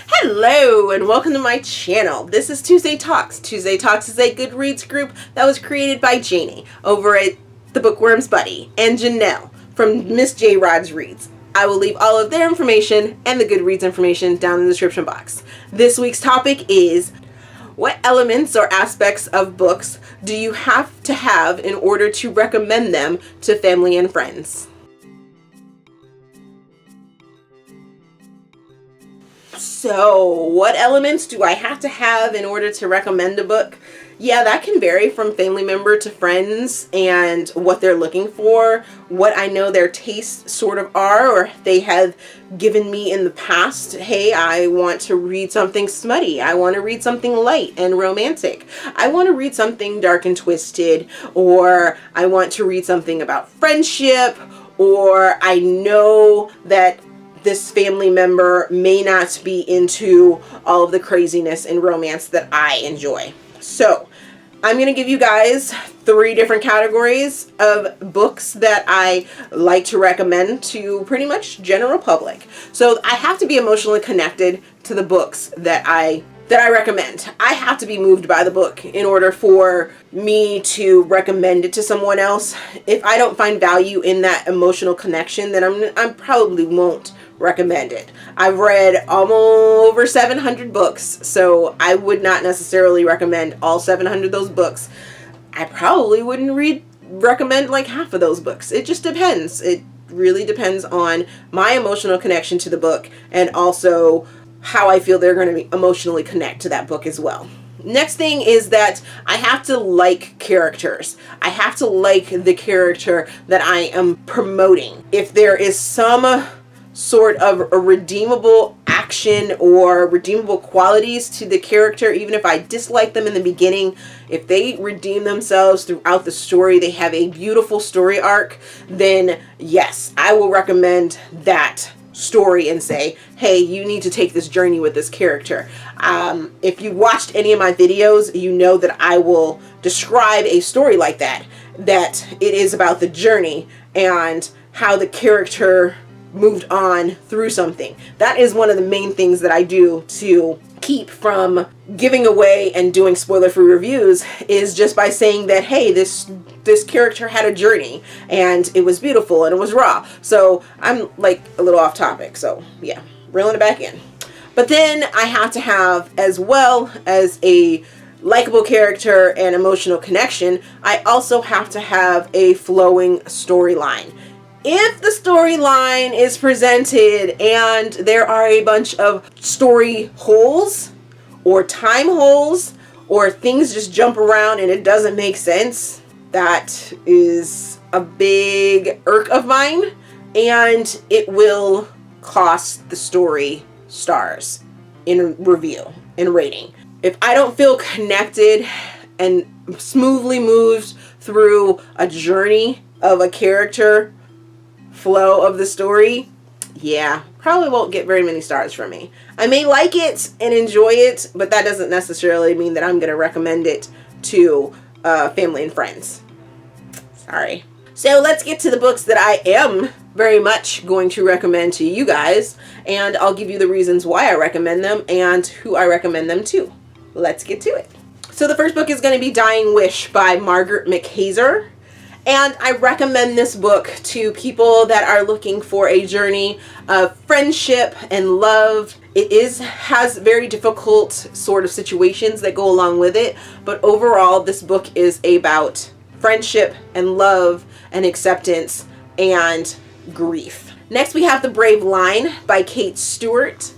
Hello and welcome to my channel. This is Tuesday Talks. Tuesday Talks is a Goodreads group that was created by Janie over at the Bookworm's Buddy and Janelle from Miss J. Rod's Reads. I will leave all of their information and the Goodreads information down in the description box. This week's topic is: what elements or aspects of books do you have to have in order to recommend them to family and friends? So, what elements do I have to have in order to recommend a book? Yeah, that can vary from family member to friends and what they're looking for, what I know their tastes sort of are, or they have given me in the past. Hey, I want to read something smutty. I want to read something light and romantic. I want to read something dark and twisted, or I want to read something about friendship, or I know that this family member may not be into all of the craziness and romance that I enjoy. So I'm going to give you guys 3 different categories of books that I like to recommend to pretty much general public. So I have to be emotionally connected to the books that I recommend. I have to be moved by the book in order for me to recommend it to someone else. If I don't find value in that emotional connection, then I probably won't recommend it. I've read almost over 700 books, so I would not necessarily recommend all 700 of those books. I probably wouldn't recommend like half of those books. It just depends. It really depends on my emotional connection to the book and also how I feel they're going to emotionally connect to that book as well. Next thing is that I have to like characters. I have to like the character that I am promoting. If there is some sort of a redeemable action or redeemable qualities to the character, even if I dislike them in the beginning, if they redeem themselves throughout the story, they have a beautiful story arc, then yes, I will recommend that story and say, hey, you need to take this journey with this character. If you watched any of my videos, you know that I will describe a story like that it is about the journey and how the character moved on through something. That is one of the main things that I do to keep from giving away and doing spoiler-free reviews, is just by saying that, hey, this character had a journey and it was beautiful and it was raw. So I'm like a little off topic, so yeah, reeling it back in. But then I have to have, as well as a likable character and emotional connection, I also have to have a flowing storyline. If the storyline is presented and there are a bunch of story holes or time holes or things just jump around and it doesn't make sense, that is a big irk of mine, and it will cost the story stars in review and rating. If I don't feel connected and smoothly moved through a journey of a character flow of the story, yeah, probably won't get very many stars from me. I may like it and enjoy it, but that doesn't necessarily mean that I'm going to recommend it to family and friends. Sorry. So let's get to the books that I am very much going to recommend to you guys, and I'll give you the reasons why I recommend them and who I recommend them to. Let's get to it. So the first book is going to be Dying Wish by Margaret McHazer. And I recommend this book to people that are looking for a journey of friendship and love. It has very difficult sort of situations that go along with it, but overall this book is about friendship and love and acceptance and grief. Next we have The Brave Line by Kate Stewart.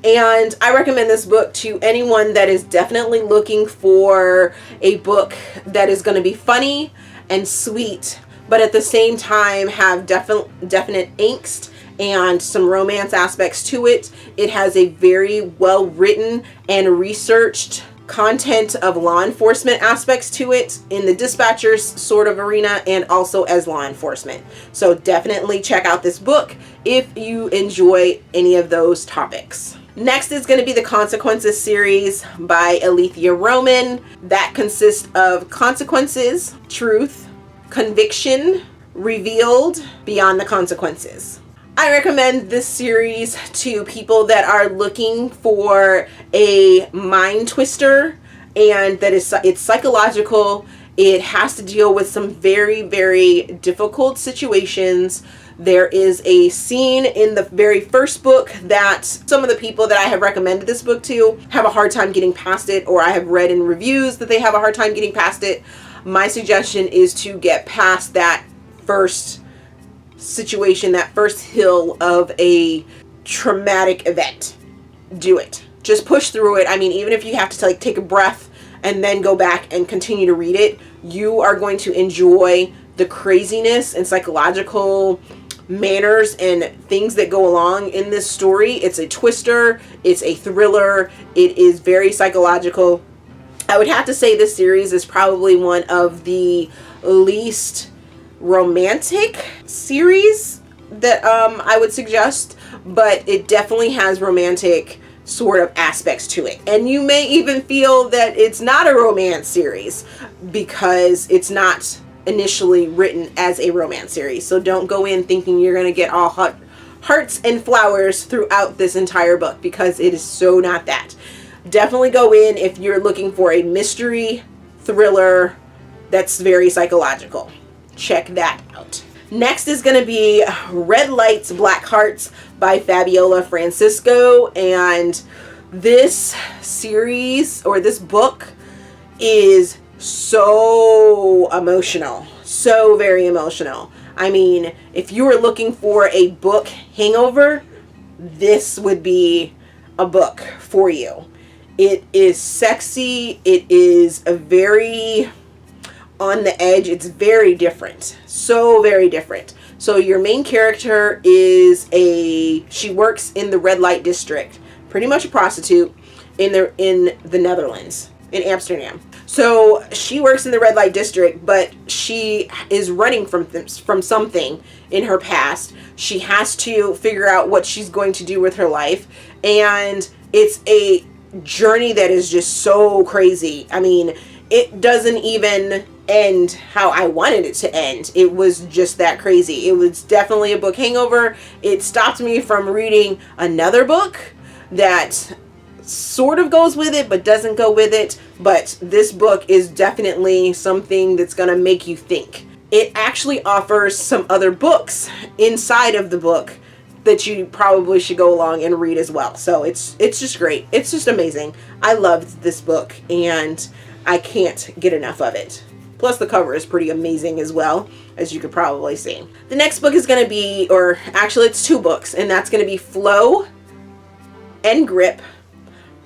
And I recommend this book to anyone that is definitely looking for a book that is going to be funny and sweet, but at the same time have definite angst and some romance aspects to it. It has a very well written and researched content of law enforcement aspects to it in the dispatchers sort of arena and also as law enforcement. So definitely check out this book if you enjoy any of those topics. Next is going to be the Consequences series by Alethea Roman. That consists of Consequences, Truth, Conviction, Revealed, Beyond the Consequences. I recommend this series to people that are looking for a mind twister, and that it's psychological. It has to deal with some very, very difficult situations. There is a scene in the very first book that some of the people that I have recommended this book to have a hard time getting past it, or I have read in reviews that they have a hard time getting past it. My suggestion is to get past that first situation, that first hill of a traumatic event. Do it. Just push through it. I mean, even if you have to take a breath and then go back and continue to read it, you are going to enjoy the craziness and psychological manners and things that go along in this story. It's a twister, it's a thriller, it is very psychological. I would have to say this series is probably one of the least romantic series that I would suggest, but it definitely has romantic sort of aspects to it. And you may even feel that it's not a romance series because it's not initially written as a romance series. So don't go in thinking you're going to get all hearts and flowers throughout this entire book, because it is so not that. Definitely go in if you're looking for a mystery thriller that's very psychological. Check that out. Next is going to be Red Lights, Black Hearts by Fabiola Francisco. And this series, or this book, is so emotional. So very emotional. I mean, if you were looking for a book hangover, this would be a book for you. It is sexy. It is a very on the edge. It's very different. So very different. So your main character is she works in the red light district, pretty much a prostitute in the Netherlands, in Amsterdam. So she works in the red light district, but she is running from something in her past. She has to figure out what she's going to do with her life, and it's a journey that is just so crazy. I mean, it doesn't even end how I wanted it to end. It was just that crazy. It was definitely a book hangover. It stopped me from reading another book that sort of goes with it but doesn't go with it. But this book is definitely something that's going to make you think. It actually offers some other books inside of the book that you probably should go along and read as well. So it's just great. It's just amazing. I loved this book and I can't get enough of it. Plus the cover is pretty amazing as well, as you could probably see. The next book is going to be, or actually it's two books, and that's going to be Flow and Grip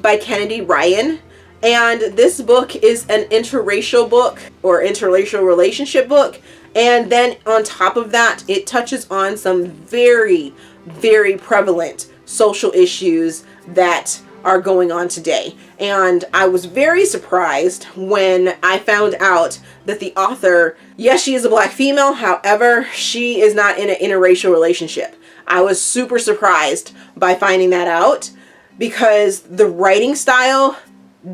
by Kennedy Ryan. And this book is an interracial book, or interracial relationship book. And then on top of that, it touches on some very, very prevalent social issues that are going on today. And I was very surprised when I found out that the author, yes, she is a black female, however, she is not in an interracial relationship. I was super surprised by finding that out, because the writing style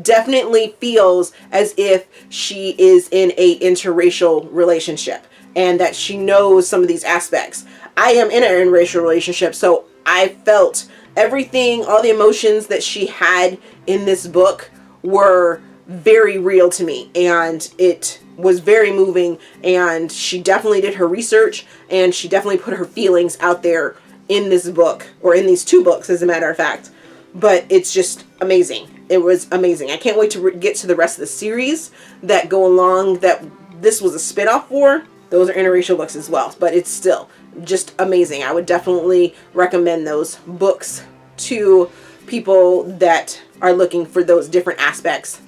definitely feels as if she is in a interracial relationship and that she knows some of these aspects. I am in an interracial relationship, so I felt everything, all the emotions that she had in this book were very real to me, and it was very moving, and she definitely did her research, and she definitely put her feelings out there in this book, or in these two books as a matter of fact. But it's just amazing. It was amazing. I can't wait to get to the rest of the series that go along that this was a spin-off for. Those are interracial books as well, but it's still just amazing. I would definitely recommend those books to people that are looking for those different aspects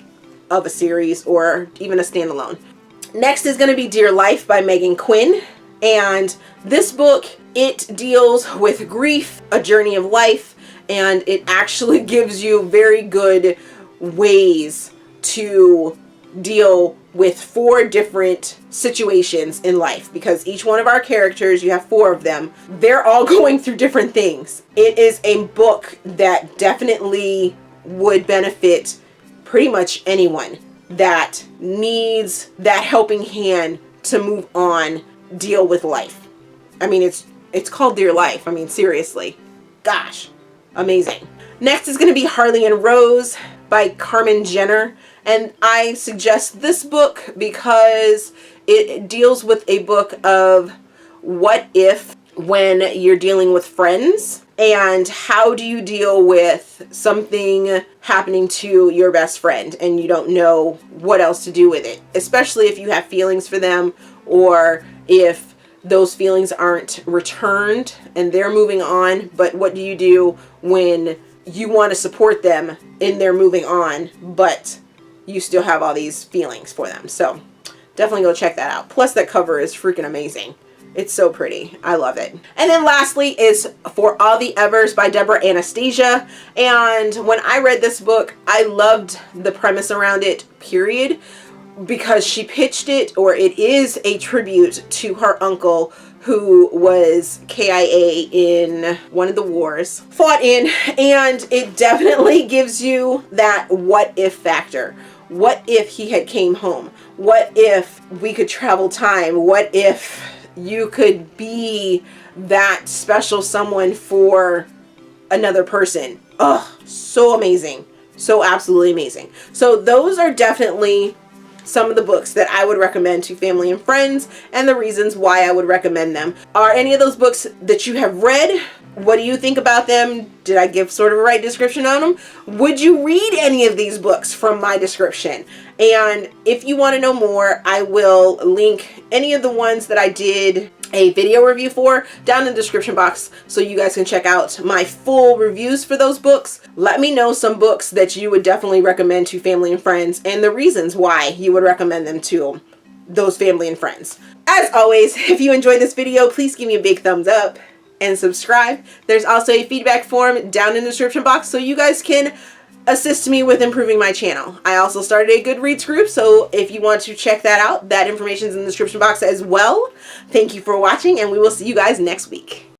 of a series or even a standalone. Next is going to be Dear Life by Megan Quinn. And this book, it deals with grief, a journey of life, and it actually gives you very good ways to deal with 4 different situations in life, because each one of our characters, you have 4 of them, they're all going through different things. It is a book that definitely would benefit pretty much anyone that needs that helping hand to move on, deal with life. I mean, it's It's called Dear Life. I mean, seriously. Gosh, amazing. Next is going to be Harley and Rose by Carmen Jenner. And I suggest this book because it deals with a book of what if when you're dealing with friends, and how do you deal with something happening to your best friend and you don't know what else to do with it, especially if you have feelings for them, or if those feelings aren't returned and they're moving on. But what do you do when you want to support them in their moving on, but you still have all these feelings for them? So definitely go check that out. Plus that cover is freaking amazing. It's so pretty. I love it. And then lastly is For All the Evers by Deborah Anastasia. And when I read this book, I loved the premise around it, period, because she pitched it, or it is a tribute to her uncle who was KIA in one of the wars, fought in, and it definitely gives you that what if factor. What if he had came home? What if we could travel time? What if you could be that special someone for another person? Oh, so amazing. So absolutely amazing. So those are definitely some of the books that I would recommend to family and friends, and the reasons why I would recommend them. Are any of those books that you have read? What do you think about them? Did I give sort of a right description on them? Would you read any of these books from my description? And if you want to know more, I will link any of the ones that I did a video review for down in the description box, so you guys can check out my full reviews for those books. Let me know some books that you would definitely recommend to family and friends, and the reasons why you would recommend them to those family and friends. As always, if you enjoyed this video, please give me a big thumbs up and subscribe. There's also a feedback form down in the description box, so you guys can assist me with improving my channel. I also started a Goodreads group, so if you want to check that out, that information is in the description box as well. Thank you for watching, and we will see you guys next week.